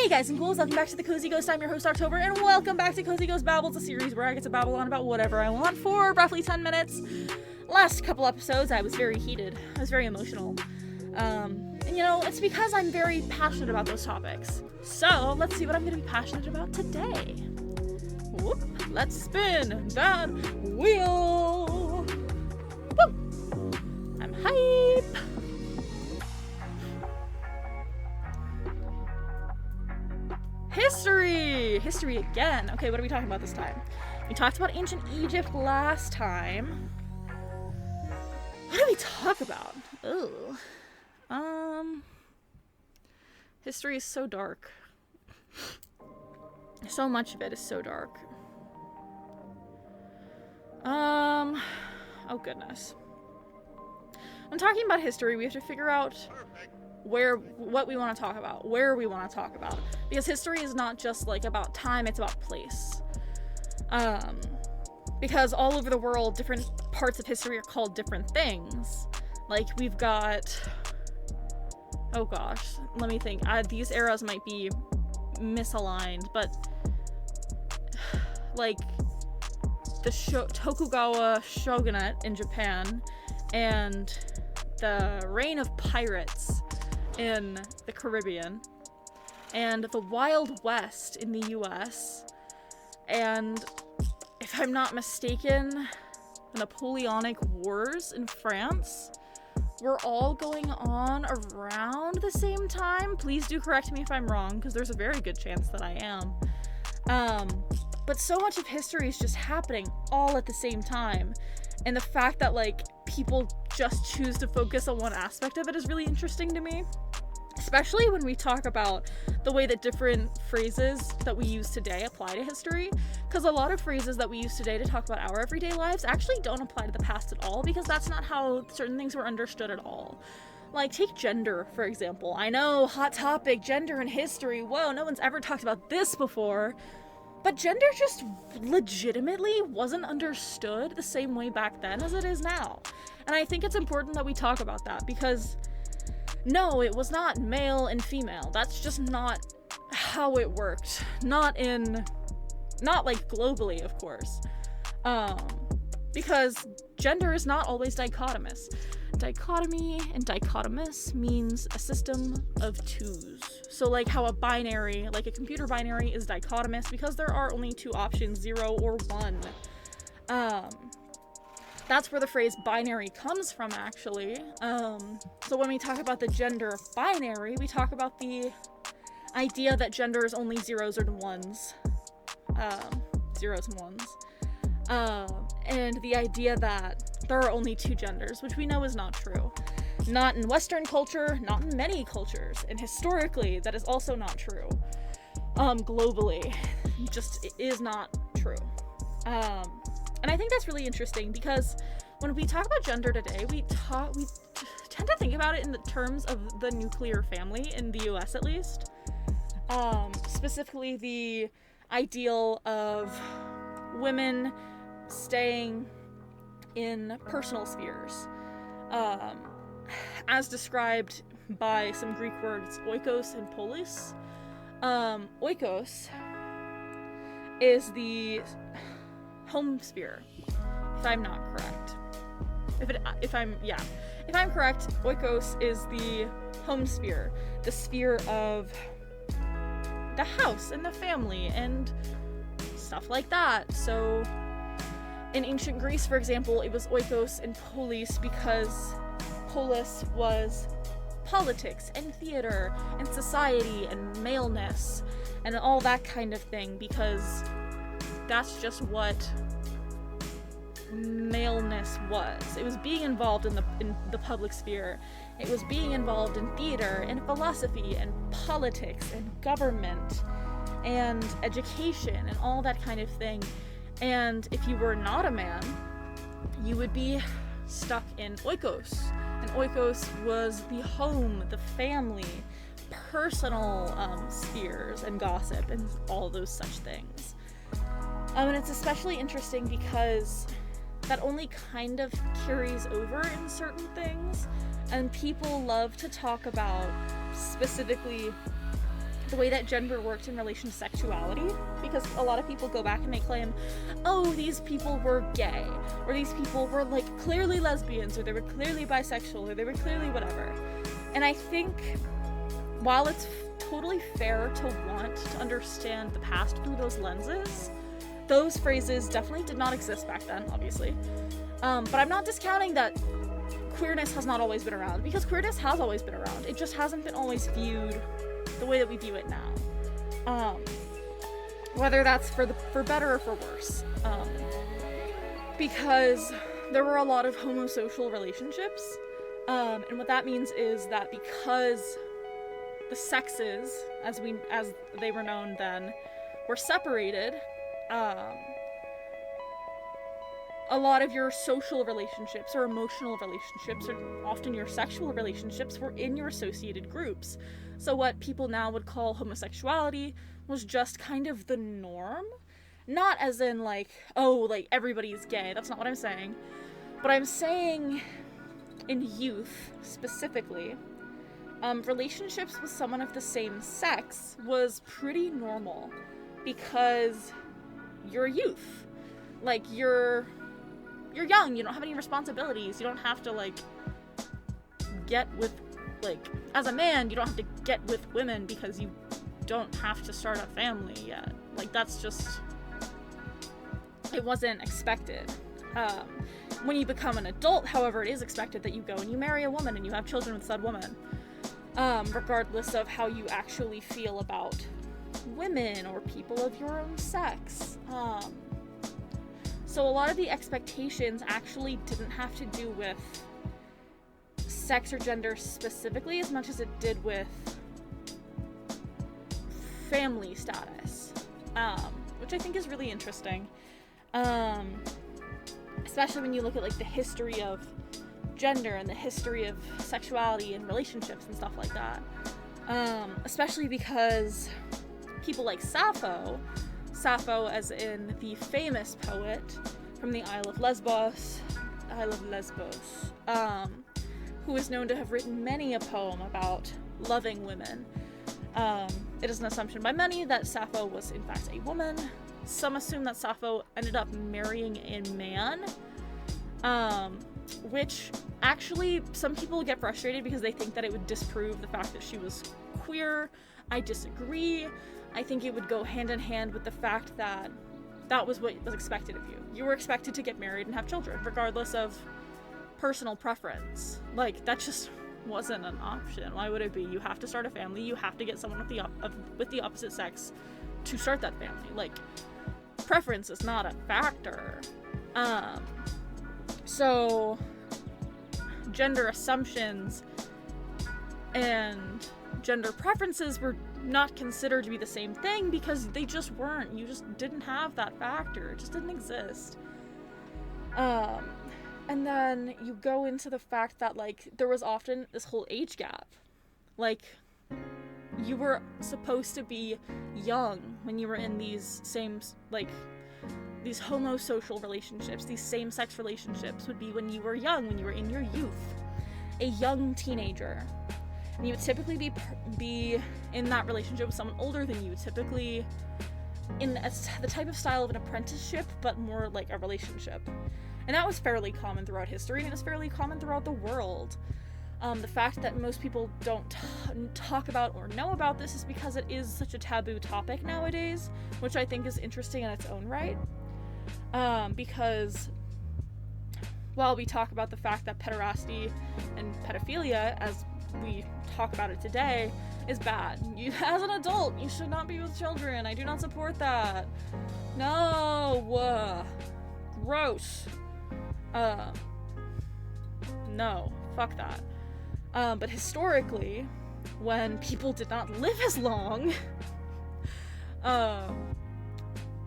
Hey guys and ghouls, welcome back to the Cozy Ghost. I'm your host October, and welcome back to Cozy Ghost Babbles, a series where I get to babble on about whatever I want for roughly 10 minutes. Last couple episodes, I was very heated. I was very emotional. And you know, it's because I'm very passionate about those topics. So, let's see what I'm going to be passionate about today. Whoop, let's spin that wheel. Woo! I'm hype. History again. Okay, what are we talking about this time? We talked about ancient Egypt last time. What did we talk about? Ooh. History is so dark. So much of it is so dark. Oh goodness. When talking about history, we have to figure out what we want to talk about, where we want to talk about, because history is not just like about time, it's about place. Because all over the world, different parts of history are called different things. Like we've got, oh gosh, let me think. These eras might be misaligned, but like the Tokugawa shogunate in Japan and the reign of pirates in the Caribbean, and the Wild West in the US, and if I'm not mistaken, the Napoleonic Wars in France were all going on around the same time. Please do correct me if I'm wrong, because there's a very good chance that I am. But so much of history is just happening all at the same time, and the fact that like people just choose to focus on one aspect of it is really interesting to me, especially when we talk about the way that different phrases that we use today apply to history, because a lot of phrases that we use today to talk about our everyday lives actually don't apply to the past at all, because that's not how certain things were understood at all. Like, take gender, for example. I know, hot topic, gender in history, whoa, no one's ever talked about this before. But gender just legitimately wasn't understood the same way back then as it is now. And I think it's important that we talk about that, because no, it was not male and female. That's just not how it worked. Not like globally, of course. Because gender is not always dichotomous. Dichotomy and dichotomous means a system of twos. So like how a binary, like a computer binary, is dichotomous because there are only two options, 0 or 1. That's where the phrase binary comes from, actually. So when we talk about the gender binary, we talk about the idea that gender is only zeros or ones. Zeros and ones. And the idea that there are only two genders, which we know is not true. Not in Western culture, not in many cultures, and historically, that is also not true. Globally, just it is not true. And I think that's really interesting, because when we talk about gender today, we tend to think about it in the terms of the nuclear family, in the US at least. Specifically the ideal of women staying in personal spheres, as described by some Greek words, oikos and polis. Oikos is the home sphere, if I'm not correct. If I'm correct, oikos is the home sphere, the sphere of the house and the family and stuff like that. So in ancient Greece, for example, it was oikos and polis because polis was politics and theater and society and maleness and all that kind of thing, because that's just what maleness was. It was being involved in the public sphere. It was being involved in theater and philosophy and politics and government and education and all that kind of thing. And if you were not a man, you would be stuck in oikos. And oikos was the home, the family, personal spheres and gossip and all those such things. And it's especially interesting because that only kind of carries over in certain things, and people love to talk about specifically the way that gender worked in relation to sexuality, because a lot of people go back and they claim, oh, these people were gay, or these people were like clearly lesbians, or they were clearly bisexual, or they were clearly whatever. And I think while it's totally fair to want to understand the past through those lenses, those phrases definitely did not exist back then, obviously. But I'm not discounting that queerness has not always been around, because queerness has always been around. It just hasn't been always viewed the way that we view it now. Whether that's for better or for worse. Because there were a lot of homosocial relationships. And what that means is that because the sexes, as they were known then, were separated, a lot of your social relationships or emotional relationships, or often your sexual relationships, were in your associated groups. So what people now would call homosexuality was just kind of the norm. Not as in like, oh, like everybody's gay. That's not what I'm saying. But I'm saying in youth specifically, relationships with someone of the same sex was pretty normal because you're youth. Like, you're young, you don't have any responsibilities, you don't have to, like, get with, like, as a man, you don't have to get with women because you don't have to start a family yet. Like, that's just, it wasn't expected. When you become an adult, however, it is expected that you go and you marry a woman and you have children with said woman, regardless of how you actually feel about women or people of your own sex. So a lot of the expectations actually didn't have to do with sex or gender specifically as much as it did with family status, which I think is really interesting, especially when you look at like the history of gender and the history of sexuality and relationships and stuff like that, especially because people like Sappho as in the famous poet from the Isle of Lesbos, who is known to have written many a poem about loving women. It is an assumption by many that Sappho was in fact a woman. Some assume that Sappho ended up marrying a man, which actually some people get frustrated because they think that it would disprove the fact that she was queer. I disagree. I think it would go hand in hand with the fact that that was what was expected of you. You were expected to get married and have children, regardless of personal preference. Like, that just wasn't an option. Why would it be? You have to start a family. You have to get someone with the opposite sex to start that family. Like, preference is not a factor. So gender assumptions and gender preferences were not considered to be the same thing because they just weren't. You just didn't have that factor. It just didn't exist. And then you go into the fact that, like, there was often this whole age gap. Like, you were supposed to be young when you were in these same, like, these homosocial relationships. These same-sex relationships would be when you were young, when you were in your youth. A young teenager. And you would typically be in that relationship with someone older than you, typically in the type of style of an apprenticeship, but more like a relationship. And that was fairly common throughout history, and it was fairly common throughout the world. The fact that most people don't talk about or know about this is because it is such a taboo topic nowadays, which I think is interesting in its own right. Because while we talk about the fact that pederasty and pedophilia, as we talk about it today, is bad. You, as an adult, you should not be with children. I do not support that. No. Gross. No. Fuck that. But historically, when people did not live as long,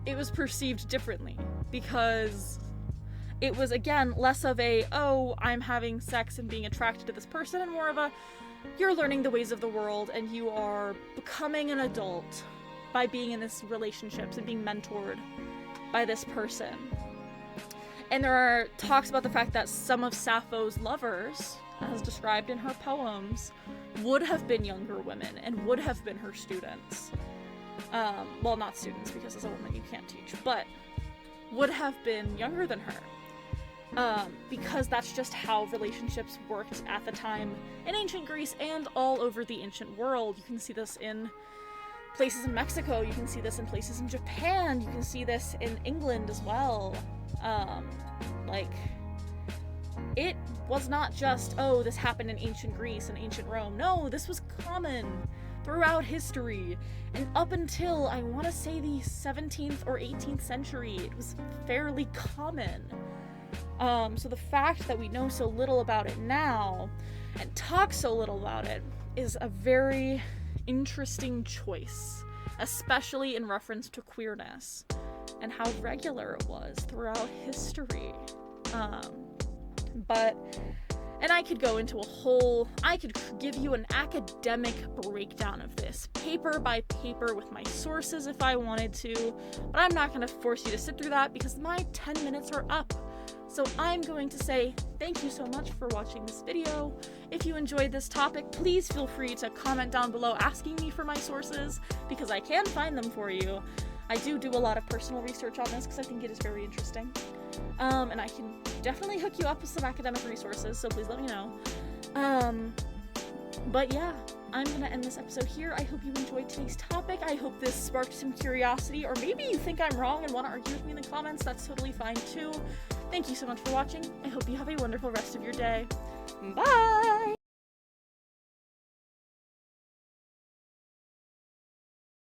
it was perceived differently because it was, again, less of a, oh, I'm having sex and being attracted to this person, and more of a, you're learning the ways of the world and you are becoming an adult by being in this relationships and being mentored by this person. And there are talks about the fact that some of Sappho's lovers as described in her poems, would have been younger women and would have been her students. Well, not students, because as a woman you can't teach, but would have been younger than her. Because that's just how relationships worked at the time in ancient Greece and all over the ancient world. You can see this in places in Mexico, you can see this in places in Japan, you can see this in England as well. Like, it was not just, oh, this happened in ancient Greece and ancient Rome. No, this was common throughout history. And up until, I want to say, the 17th or 18th century, it was fairly common. So the fact that we know so little about it now, and talk so little about it, is a very interesting choice, especially in reference to queerness, and how regular it was throughout history. And I could go into I could give you an academic breakdown of this, paper by paper with my sources if I wanted to, but I'm not going to force you to sit through that because my 10 minutes are up. So I'm going to say thank you so much for watching this video. If you enjoyed this topic, please feel free to comment down below asking me for my sources, because I can find them for you. I do a lot of personal research on this because I think it is very interesting. And I can definitely hook you up with some academic resources, so please let me know. But yeah, I'm gonna end this episode here. I hope you enjoyed today's topic. I hope this sparked some curiosity, or maybe you think I'm wrong and want to argue with me in the comments. That's totally fine too. Thank you so much for watching. I hope you have a wonderful rest of your day. Bye!